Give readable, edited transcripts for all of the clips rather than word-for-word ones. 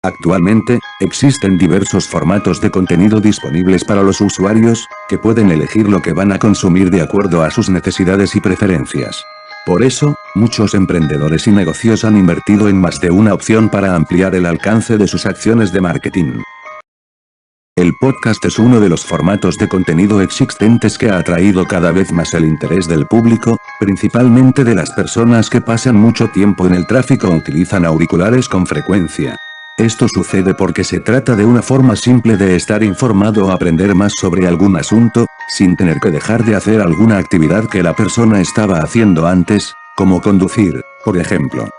Actualmente, existen diversos formatos de contenido disponibles para los usuarios, que pueden elegir lo que van a consumir de acuerdo a sus necesidades y preferencias. Por eso, muchos emprendedores y negocios han invertido en más de una opción para ampliar el alcance de sus acciones de marketing. El podcast es uno de los formatos de contenido existentes que ha atraído cada vez más el interés del público, principalmente de las personas que pasan mucho tiempo en el tráfico o utilizan auriculares con frecuencia. Esto sucede porque se trata de una forma simple de estar informado o aprender más sobre algún asunto, sin tener que dejar de hacer alguna actividad que la persona estaba haciendo antes, como conducir, por ejemplo.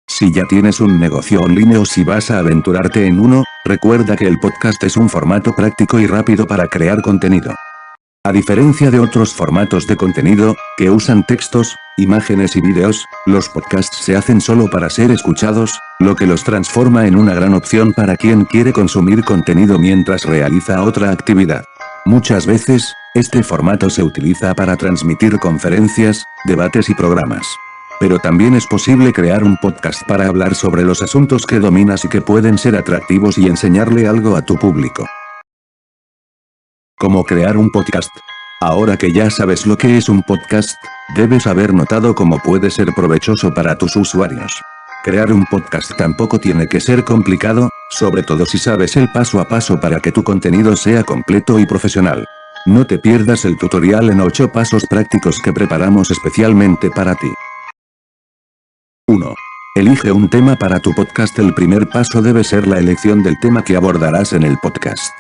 Si ya tienes un negocio online o si vas a aventurarte en uno, recuerda que el podcast es un formato práctico y rápido para crear contenido. A diferencia de otros formatos de contenido, que usan textos, imágenes y vídeos, los podcasts se hacen solo para ser escuchados, lo que los transforma en una gran opción para quien quiere consumir contenido mientras realiza otra actividad. Muchas veces, este formato se utiliza para transmitir conferencias, debates y programas. Pero también es posible crear un podcast para hablar sobre los asuntos que dominas y que pueden ser atractivos y enseñarle algo a tu público. ¿Cómo crear un podcast? Ahora que ya sabes lo que es un podcast, debes haber notado cómo puede ser provechoso para tus usuarios. Crear un podcast tampoco tiene que ser complicado, sobre todo si sabes el paso a paso para que tu contenido sea completo y profesional. No te pierdas el tutorial en 8 pasos prácticos que preparamos especialmente para ti. 1. Elige un tema para tu podcast. El primer paso debe ser la elección del tema que abordarás en el podcast.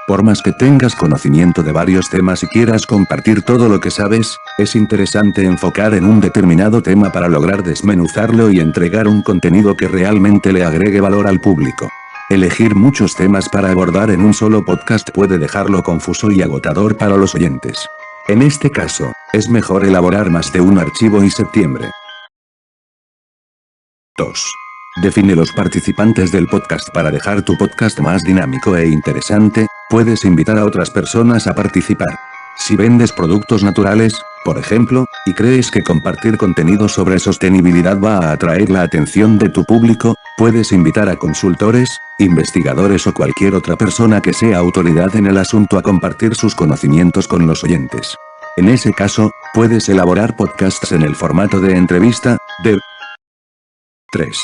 Por más que tengas conocimiento de varios temas y quieras compartir todo lo que sabes, es interesante enfocar en un determinado tema para lograr desmenuzarlo y entregar un contenido que realmente le agregue valor al público. Elegir muchos temas para abordar en un solo podcast puede dejarlo confuso y agotador para los oyentes. En este caso, es mejor elaborar más de un archivo y septiembre. 2. Define los participantes del podcast. Para dejar tu podcast más dinámico e interesante, puedes invitar a otras personas a participar. Si vendes productos naturales, por ejemplo, y crees que compartir contenido sobre sostenibilidad va a atraer la atención de tu público, puedes invitar a consultores, investigadores o cualquier otra persona que sea autoridad en el asunto a compartir sus conocimientos con los oyentes. En ese caso, puedes elaborar podcasts en el formato de entrevista, 3.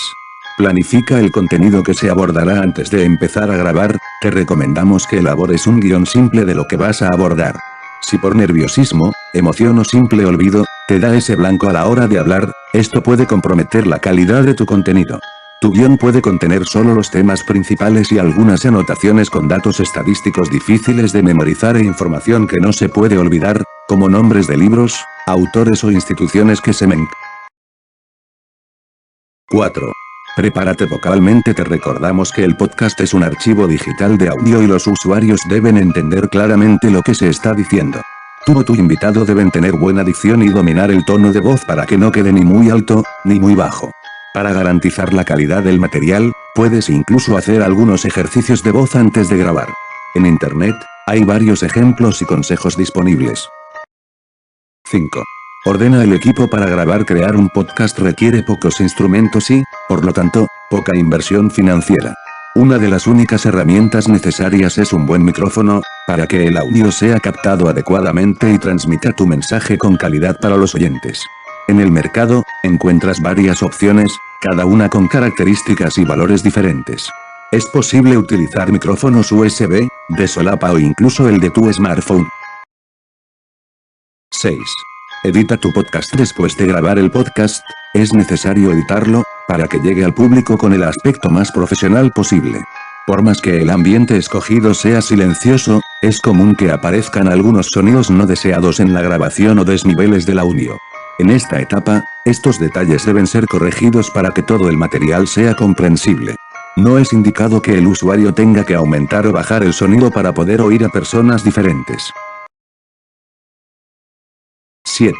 Planifica el contenido que se abordará antes de empezar a grabar. Te recomendamos que elabores un guión simple de lo que vas a abordar. Si por nerviosismo, emoción o simple olvido, te da ese blanco a la hora de hablar, esto puede comprometer la calidad de tu contenido. Tu guión puede contener solo los temas principales y algunas anotaciones con datos estadísticos difíciles de memorizar e información que no se puede olvidar, como nombres de libros, autores o instituciones que se mencionan. 4. Prepárate vocalmente. Te recordamos que el podcast es un archivo digital de audio y los usuarios deben entender claramente lo que se está diciendo. Tú o tu invitado deben tener buena dicción y dominar el tono de voz para que no quede ni muy alto, ni muy bajo. Para garantizar la calidad del material, puedes incluso hacer algunos ejercicios de voz antes de grabar. En internet, hay varios ejemplos y consejos disponibles. 5. Ordena el equipo para grabar. Crear un podcast requiere pocos instrumentos y, por lo tanto, poca inversión financiera. Una de las únicas herramientas necesarias es un buen micrófono, para que el audio sea captado adecuadamente y transmita tu mensaje con calidad para los oyentes. En el mercado, encuentras varias opciones, cada una con características y valores diferentes. Es posible utilizar micrófonos USB, de solapa o incluso el de tu smartphone. 6. Edita tu podcast. Después de grabar el podcast, es necesario editarlo, para que llegue al público con el aspecto más profesional posible. Por más que el ambiente escogido sea silencioso, es común que aparezcan algunos sonidos no deseados en la grabación o desniveles del audio. En esta etapa, estos detalles deben ser corregidos para que todo el material sea comprensible. No es indicado que el usuario tenga que aumentar o bajar el sonido para poder oír a personas diferentes. 7.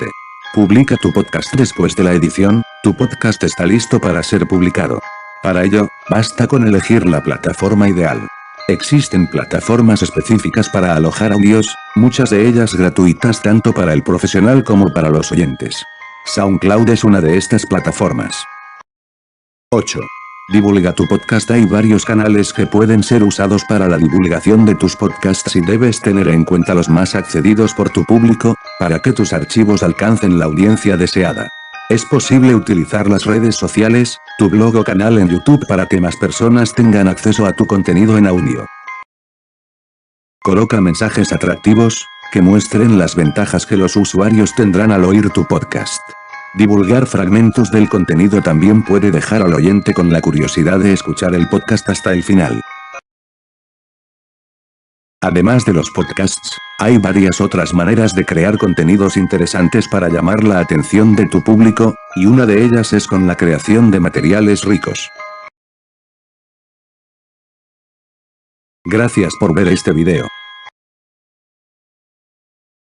Publica tu podcast. Después de la edición, tu podcast está listo para ser publicado. Para ello, basta con elegir la plataforma ideal. Existen plataformas específicas para alojar audios, muchas de ellas gratuitas tanto para el profesional como para los oyentes. SoundCloud es una de estas plataformas. 8. Divulga tu podcast. Hay varios canales que pueden ser usados para la divulgación de tus podcasts y debes tener en cuenta los más accedidos por tu público, para que tus archivos alcancen la audiencia deseada. Es posible utilizar las redes sociales, tu blog o canal en YouTube para que más personas tengan acceso a tu contenido en audio. Coloca mensajes atractivos, que muestren las ventajas que los usuarios tendrán al oír tu podcast. Divulgar fragmentos del contenido también puede dejar al oyente con la curiosidad de escuchar el podcast hasta el final. Además de los podcasts, hay varias otras maneras de crear contenidos interesantes para llamar la atención de tu público, y una de ellas es con la creación de materiales ricos. Gracias por ver este video.